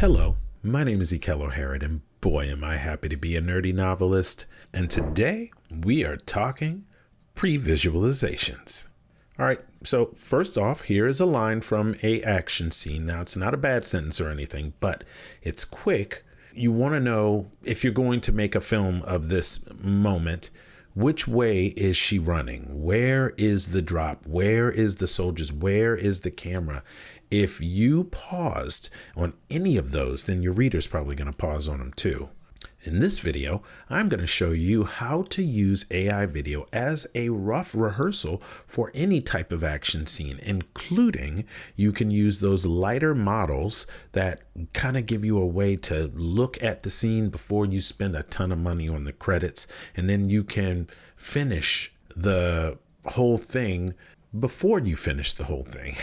Hello, my name is Ekello, and boy am I happy to be a nerdy novelist, and today we are talking previsualizations. Alright, so first off, here is a line from a action scene. Now it's not a bad sentence or anything, but it's quick. You want to know, if you're going to make a film of this moment, which way is she running? Where is the drop? Where is the soldiers? Where is the camera? If you paused on any of those, then your reader's probably going to pause on them too. In this video, I'm going to show you how to use AI video as a rough rehearsal for any type of action scene, including you can use those lighter models that kind of give you a way to look at the scene before you spend a ton of money on the credits, and then you can finish the whole thing before you finish the whole thing.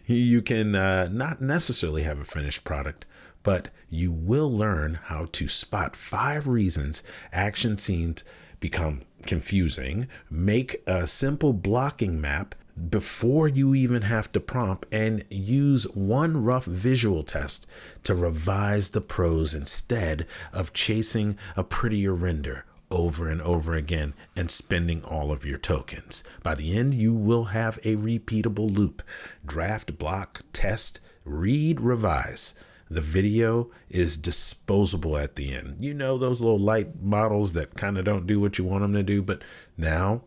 You can not necessarily have a finished product, but you will learn how to spot 5 reasons action scenes become confusing, make a simple blocking map before you even have to prompt, and use one rough visual test to revise the prose instead of chasing a prettier render over and over again and spending all of your tokens. By the end, you will have a repeatable loop. Draft, block, test, read, revise. The video is disposable at the end. You know, those little light models that kind of don't do what you want them to do, but now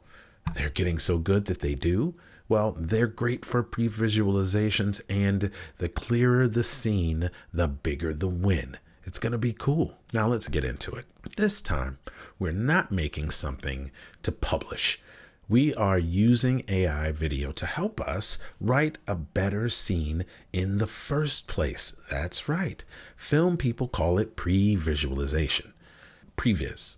they're getting so good that they do. Well, they're great for pre-visualizations, and the clearer the scene, the bigger the win. It's going to be cool. Now let's get into it. This time, we're not making something to publish. We are using AI video to help us write a better scene in the first place. That's right. Film people call it pre-visualization. Previs.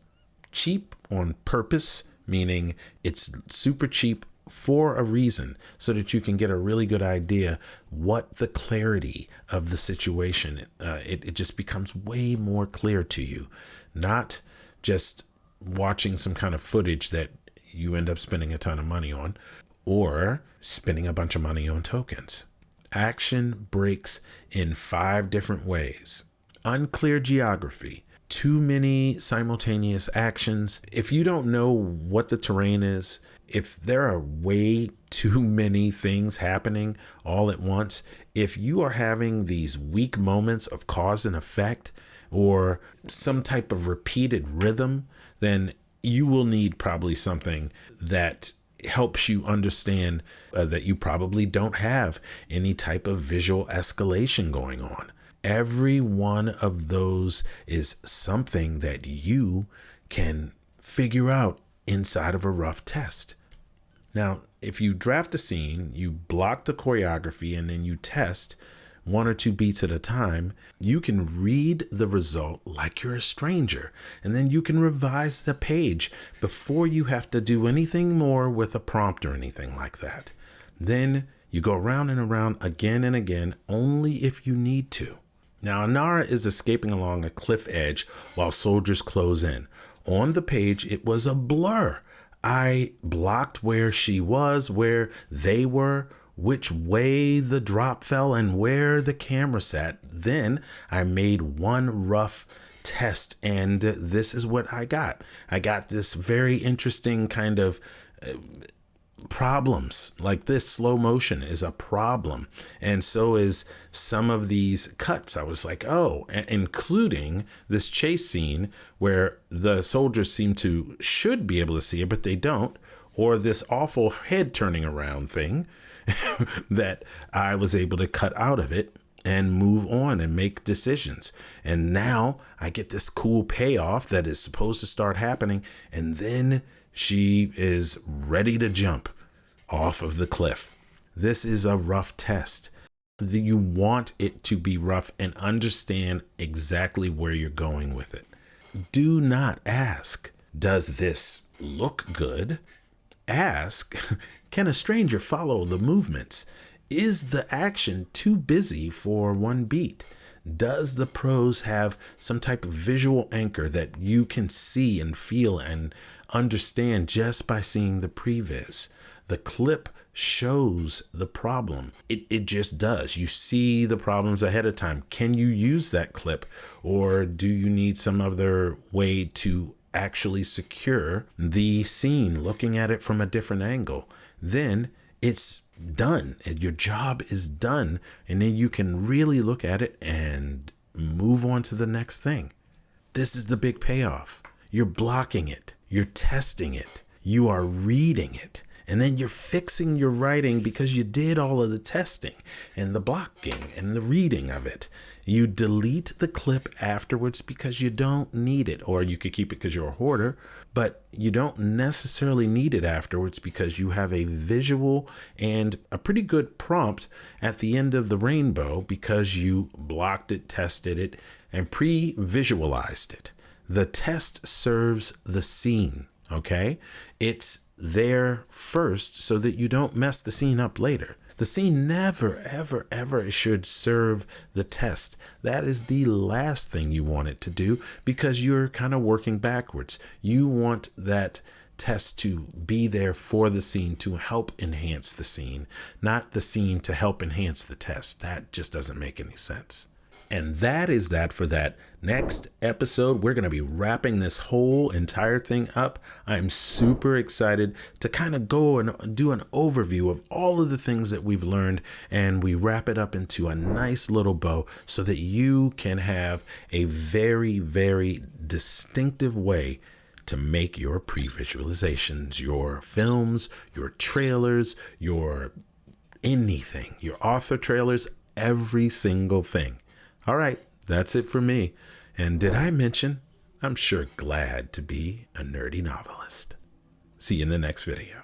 Cheap on purpose, meaning it's super cheap for a reason, so that you can get a really good idea what the clarity of the situation, it just becomes way more clear to you, not just watching some kind of footage that you end up spending a ton of money on, or spending a bunch of money on tokens. Action breaks in 5 different ways. Unclear geography. Too many simultaneous actions. If you don't know what the terrain is, if there are way too many things happening all at once, if you are having these weak moments of cause and effect or some type of repeated rhythm, then you will need probably something that helps you understand that you probably don't have any type of visual escalation going on. Every one of those is something that you can figure out inside of a rough test. Now, if you draft a scene, you block the choreography, and then you test 1 or 2 beats at a time, you can read the result like you're a stranger, and then you can revise the page before you have to do anything more with a prompt or anything like that. Then you go around and around again and again, only if you need to. Now, Anara is escaping along a cliff edge while soldiers close in. On the page, it was a blur. I blocked where she was, where they were, which way the drop fell, and where the camera sat. Then I made one rough test, and this is what I got. I got this very interesting kind of problems. Like this slow motion is a problem, and so is some of these cuts. I was like, oh, including this chase scene where the soldiers should be able to see it, but they don't, or this awful head turning around thing that I was able to cut out of it and move on and make decisions. And now I get this cool payoff that is supposed to start happening, and then she is ready to jump off of the cliff. This is a rough test. You want it to be rough and understand exactly where you're going with it. Do not ask, does this look good? Ask, can a stranger follow the movements? Is the action too busy for one beat? Does the prose have some type of visual anchor that you can see and feel and understand just by seeing the previs? The clip shows the problem. It just does. You see the problems ahead of time. Can you use that clip, or do you need some other way to actually secure the scene, looking at it from a different angle? Then it's done. Your job is done. And then you can really look at it and move on to the next thing. This is the big payoff. You're blocking it. You're testing it. You are reading it. And then you're fixing your writing because you did all of the testing and the blocking and the reading of it. You delete the clip afterwards because you don't need it, or you could keep it because you're a hoarder, but you don't necessarily need it afterwards because you have a visual and a pretty good prompt at the end of the rainbow because you blocked it, tested it, and pre-visualized it. The test serves the scene, okay? It's there first so that you don't mess the scene up later. The scene never, ever, ever should serve the test. That is the last thing you want it to do because you're kind of working backwards. You want that test to be there for the scene to help enhance the scene, not the scene to help enhance the test. That just doesn't make any sense. And that is that for that. Next episode, we're going to be wrapping this whole entire thing up. I'm super excited to kind of go and do an overview of all of the things that we've learned, and we wrap it up into a nice little bow so that you can have a very, very distinctive way to make your pre-visualizations, your films, your trailers, your anything, your author trailers, every single thing. All right, that's it for me. And did I mention, I'm sure glad to be a nerdy novelist. See you in the next video.